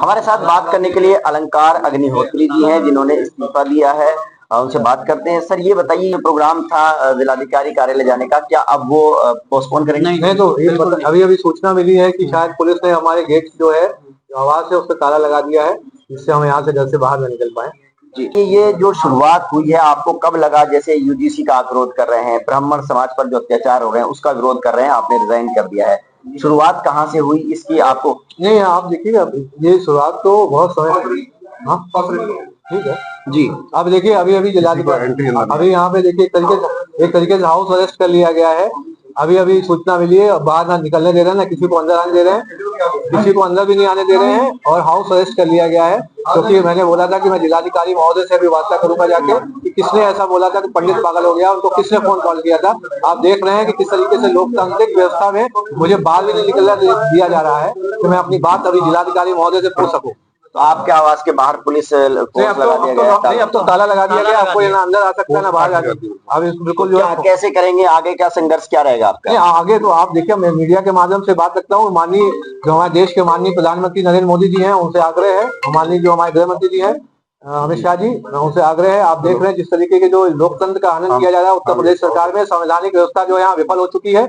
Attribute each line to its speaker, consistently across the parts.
Speaker 1: हमारे साथ बात करने के लिए अलंकार अग्निहोत्री जी हैं, जिन्होंने इस्तीफा दिया है। उनसे बात करते हैं। सर, ये बताइए, ये प्रोग्राम था जिलाधिकारी कार्यालय जाने का, क्या अब वो पोस्टपोन करेंगे?
Speaker 2: नहीं, तो ये अभी अभी सूचना मिली है कि शायद पुलिस ने हमारे गेट जो है, जो आवाज है, उस पर ताला लगा दिया है, जिससे हम यहाँ से घर से बाहर न निकल पाए।
Speaker 1: जी, ये जो शुरुआत हुई है, आपको कब लगा? जैसे यूजीसी का आप विरोध कर रहे हैं, ब्राह्मण समाज पर जो अत्याचार हो रहे हैं उसका विरोध कर रहे हैं, आपने रिजाइन कर दिया है, शुरुआत कहाँ से हुई इसकी आपको?
Speaker 2: नहीं, आप देखिएगा, ये शुरुआत तो बहुत समय। हाँ, ठीक है जी। अब देखिए, अभी अभी जिलाधिकारी, अभी यहाँ पे देखिए एक तरीके से हाउस अरेस्ट कर लिया गया है। अभी अभी सूचना मिली है, बाहर ना निकलने दे रहे हैं, ना किसी को अंदर आने दे रहे हैं, किसी को अंदर भी नहीं आने दे रहे हैं, और हाउस अरेस्ट कर लिया गया है। क्योंकि मैंने बोला था कि मैं जिलाधिकारी महोदय से भी वार्ता करूंगा जाके कि किसने ऐसा बोला था कि पंडित पागल हो गया, उनको किसने फोन कॉल किया था। आप देख रहे हैं कि किस तरीके से लोकतांत्रिक व्यवस्था में मुझे बाहर भी नहीं निकलने दिया जा रहा है कि मैं अपनी बात अभी जिलाधिकारी महोदय से पूछ सकूं।
Speaker 1: तो आपके आवास के बाहर पुलिस फोर्स लगा दिया गया?
Speaker 2: नहीं, अब तो ताला लगा दिया गया, आपको ना अंदर आ सकता है ना बाहर आ सकता है। अब बिल्कुल जो है,
Speaker 1: कैसे करेंगे आगे, क्या संघर्ष क्या रहेगा आपका?
Speaker 2: आगे तो आप देखिए, मैं मीडिया के माध्यम से बात करता हूँ। माननीय जो हमारे देश के माननीय प्रधानमंत्री नरेंद्र मोदी जी हैं, उनसे आग्रह है, माननीय जो हमारे गृह मंत्री जी हैं अमित शाह जी, उनसे आग्रह है। आप देख रहे हैं जिस तरीके के जो लोकतंत्र का आनंद किया जा रहा है उत्तर प्रदेश सरकार में, संवैधानिक व्यवस्था जो यहाँ विफल हो चुकी है।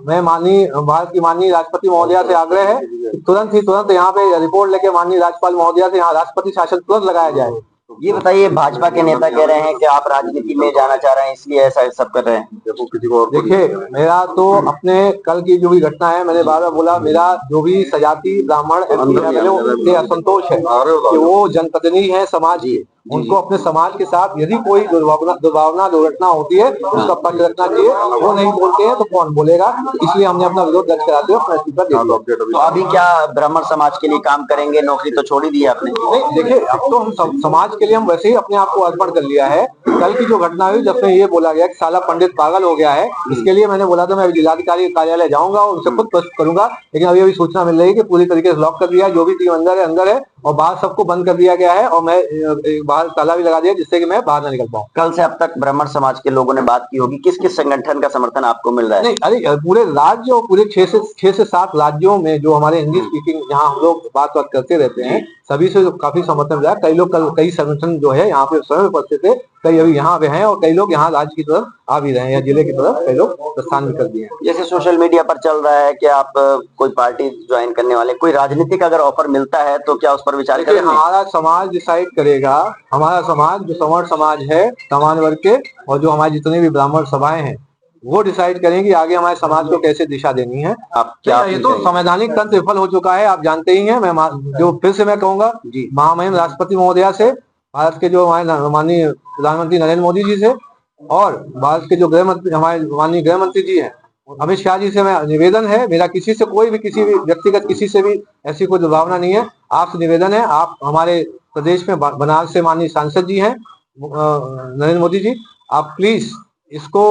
Speaker 2: मैं माननीय भारत की माननीय राष्ट्रपति महोदया से आग्रह है कि तुरंत यहाँ पे रिपोर्ट लेके माननीय राज्यपाल महोदया से यहाँ राष्ट्रपति शासन तुरंत लगाया जाए।
Speaker 1: ये बताइए, भाजपा के नेता कह रहे हैं कि आप राजनीति में जाना चाह रहे हैं, इसलिए ऐसा सब कर रहे हैं।
Speaker 2: देखिए, मेरा तो अपने कल की जो भी घटना है, मैंने बार बार बोला, मेरा जो भी सजाती ब्राह्मण से असंतोष है कि वो जनप्रतिनिधि है समाज की, उनको अपने समाज के साथ यदि कोई दुर्घटना होती है उसका पक्ष रखना चाहिए। वो नहीं बोलते हैं तो कौन बोलेगा? इसलिए हमने अपना विरोध दर्ज कराते हुए अपना इस्तीफा दे दिया।
Speaker 1: तो अभी क्या ब्राह्मण समाज के लिए काम करेंगे? नौकरी तो छोड़ ही दी आपने।
Speaker 2: नहीं, देखिए, अब तो हम समाज के लिए हम वैसे ही अपने आप को अर्पण कर लिया है। कल की जो घटना हुई, जब से ये बोला गया कि साला पंडित पागल हो गया है, इसके लिए मैंने बोला था मैं जिलाधिकारी कार्यालय जाऊंगा और उनसे खुद प्रश्न करूंगा। लेकिन अभी अभी सूचना मिल रही है कि पूरी तरीके से लॉक कर दिया है, जो भी टीम अंदर है और बाहर सबको बंद कर दिया गया है, और मैं बाहर ताला भी लगा दिया जिससे कि मैं बाहर ना निकल पाऊँ।
Speaker 1: कल से अब तक ब्राह्मण समाज के लोगों ने बात की होगी, किस किस संगठन का समर्थन आपको मिल रहा है?
Speaker 2: नहीं, अरे पूरे राज्य और पूरे 6 से 7 राज्यों में जो हमारे हिंदी स्पीकिंग जहाँ हम लोग बात करते रहते हैं, सभी से काफी समर्थन मिला। कई संगठन जो है यहाँ पे स्वयं उपस्थित थे, कई अभी यहाँ पे हैं, और कई लोग यहाँ राज्य की तरफ आ भी रहे हैं या जिले की तरफ कई लोग प्रस्थान भी कर दिए हैं।
Speaker 1: जैसे सोशल मीडिया पर चल रहा है कि आप कोई पार्टी ज्वाइन करने वाले, कोई राजनीतिक अगर ऑफर मिलता है तो क्या उस पर विचार करेंगे?
Speaker 2: हमारा समाज डिसाइड करेगा। हमारा समाज जो सवर्ण समाज है, सामान्य वर्ग के, और जो हमारे जितने भी ब्राह्मण सभाएं हैं, वो डिसाइड करेंगे आगे हमारे समाज को कैसे दिशा देनी है।
Speaker 1: आप क्या?
Speaker 2: ये तो संवैधानिक तंत्र विफल हो चुका है, आप जानते ही हैं। मैं जो फिर से मैं कहूंगा महामहिम राष्ट्रपति महोदया से, भारत के जो हमारे माननीय प्रधानमंत्री नरेंद्र मोदी जी से, और भारत के जो गृह मंत्री हमारे माननीय गृह मंत्री जी हैं अमित शाह जी से, मैं निवेदन है मेरा, किसी से कोई भी किसी भी व्यक्तिगत किसी से भी ऐसी कोई दुर्भावना नहीं है। आपसे निवेदन है, आप हमारे प्रदेश में बनारस से माननीय सांसद जी हैं नरेंद्र मोदी जी, आप प्लीज इसको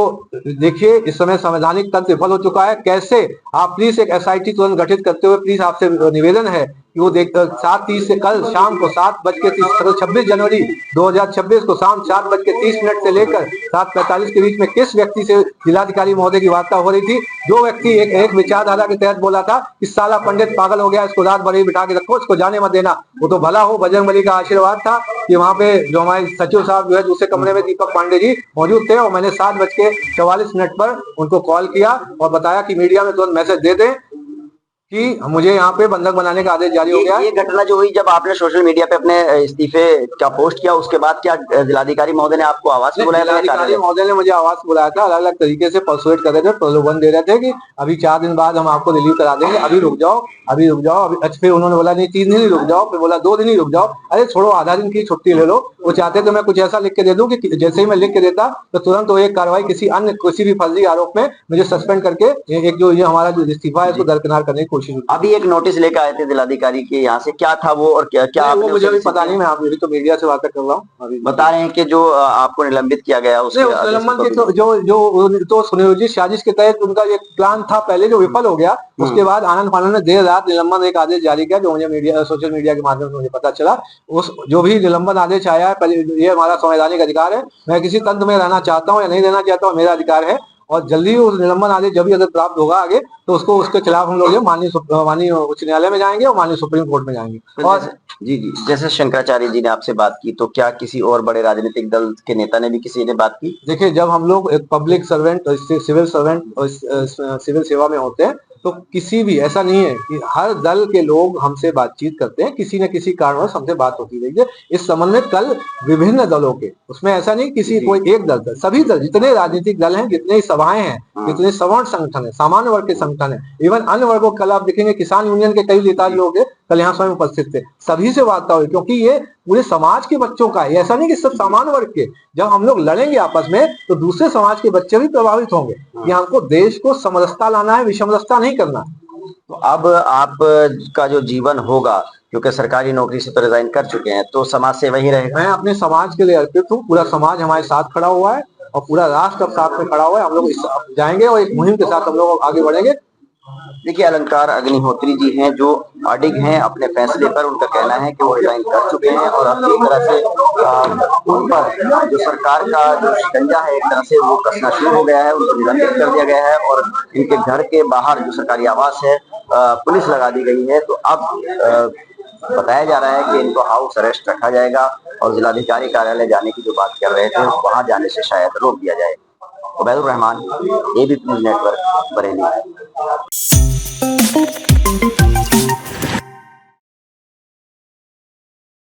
Speaker 2: देखिए। इस समय संवैधानिक तंत्र विफल हो चुका है, कैसे आप प्लीज एक SIT तुरंत गठित करते हुए प्लीज आपसे निवेदन है कि वो 7:30 से कल शाम को 26 जनवरी 2026 को शाम 7:30 से लेकर 7:45 के बीच में किस व्यक्ति से जिलाधिकारी महोदय की वार्ता हो रही थी? जो व्यक्ति एक विचारधारा के तहत बोला था कि साला पंडित पागल हो गया, इसको रात भर ही बिठा के रखो, इसको जाने मत देना। वो तो भला हो, बजरंगबली का आशीर्वाद था कि वहाँ पे जो हमारे सचिव साहब जो है दूसरे कमरे में दीपक पांडे जी मौजूद थे, और मैंने 7:44 पर उनको कॉल किया और बताया कि मीडिया में तुरंत मैसेज दे दें कि मुझे यहाँ पे बंधक बनाने का आदेश जारी हो गया।
Speaker 1: ये घटना जो हुई, जब आपने सोशल मीडिया पे अपने इस्तीफे का पोस्ट किया, उसके बाद क्या जिलाधिकारी महोदय ने आपको आवास में बुलाया?
Speaker 2: जिलाधिकारी महोदय ने मुझे आवास बुलाया था, अलग अलग तरीके से परसुएट कर रहे थे, प्रलोभन दे रहे थे कि अभी 4 दिन बाद हम आपको रिलीव करा देंगे, अभी रुक जाओ अभी। अच्छा, फिर उन्होंने बोला नहीं 3 दिन ही रुक जाओ, फिर बोला 2 दिन ही रुक जाओ। अरे छोड़ो, आधा दिन की छुट्टी ले लो। वो चाहते तो मैं कुछ ऐसा लिख के दे दूं कि जैसे ही मैं लिख के देता तो तुरंत वो एक कार्रवाई किसी भी फर्जी आरोप में मुझे सस्पेंड करके एक जो ये हमारा जो इस्तीफा है इसको दरकिनार करने की कोशिश।
Speaker 1: अभी एक नोटिस लेकर आए थे जिलाधिकारी के यहाँ से, क्या था वो और क्या
Speaker 2: वो मुझे भी पता नहीं, मैं आप तो मीडिया से बात कर रहा हूँ।
Speaker 1: बता रहे हैं कि जो आपको निलंबित किया गया उसके
Speaker 2: निलंबन के जो सुनियोजित साजिश के तहत उनका एक प्लान था पहले, जो विफल हो गया। उसके बाद आनंद फानंद ने देर रात निलंबन एक आदेश जारी किया, जो मुझे सोशल मीडिया के माध्यम से मुझे पता चला। उस जो भी निलंबन आदेश आया है, ये हमारा संवैधानिक अधिकार है। मैं किसी तंत्र में रहना चाहता हूँ या नहीं रहना चाहता हूँ, मेरा अधिकार है। और जल्दी वो निलंबन आदेश जब भी अगर प्राप्त होगा आगे तो उसको उसके खिलाफ हम लोग माननीय उच्च न्यायालय में जाएंगे और माननीय सुप्रीम कोर्ट में जाएंगे। और
Speaker 1: जी जी, जैसे शंकराचार्य जी ने आपसे बात की, तो क्या किसी और बड़े राजनीतिक दल के नेता ने भी किसी ने बात की?
Speaker 2: देखिए, जब हम लोग एक पब्लिक सर्वेंट और सिविल सर्वेंट और सिविल सेवा में होते हैं तो किसी भी ऐसा नहीं है कि हर दल के लोग हमसे बातचीत करते हैं, किसी न किसी कारणवश हमसे बात होती रही है। इस संबंध में कल विभिन्न दलों के, उसमें ऐसा नहीं किसी कोई एक दल, सभी दल, जितने राजनीतिक दल हैं, जितने सभाएं हैं, जितने सवर्ण संगठन है, सामान्य वर्ग के संगठन है, इवन अन्य वर्गों, कल आप देखेंगे किसान यूनियन के कई नेता लोग कल यहाँ स्वयं उपस्थित थे, सभी से वार्ता हुई, क्योंकि ये पूरे समाज के बच्चों का है, ऐसा नहीं कि सिर्फ सामान्य वर्ग के। जब हम लोग लड़ेंगे आपस में तो दूसरे समाज के बच्चे भी प्रभावित होंगे कि हमको देश को समरसता लाना है, विषमरसता नहीं करना।
Speaker 1: तो अब आप का जो जीवन होगा, क्योंकि सरकारी नौकरी से तो रिजाइन कर चुके हैं, तो समाज सेवा ही रहेगा।
Speaker 2: मैं अपने समाज के लिए अर्पित हूँ, पूरा समाज हमारे साथ खड़ा हुआ है और पूरा राष्ट्र अब साथ में खड़ा हुआ है। हम लोग जाएंगे और एक मुहिम के साथ हम लोग आगे बढ़ेंगे।
Speaker 1: देखिए, अलंकार अग्निहोत्री जी हैं जो अडिग हैं अपने फैसले पर। उनका कहना है कि वो रिजाइन कर चुके हैं और अब एक तरह से उन पर जो सरकार का जो शिकंजा है एक तरह से वो कसना शुरू हो गया है, उनको निलंबित कर दिया गया है और इनके घर के बाहर जो सरकारी आवास है पुलिस लगा दी गई है। तो अब बताया जा रहा है कि इनको हाउस अरेस्ट रखा जाएगा और जिलाधिकारी कार्यालय जाने की जो बात कर रहे थे वहां जाने से शायद रोक दिया जाए। Ubaidur Rahman, ABP news network, Bareilly.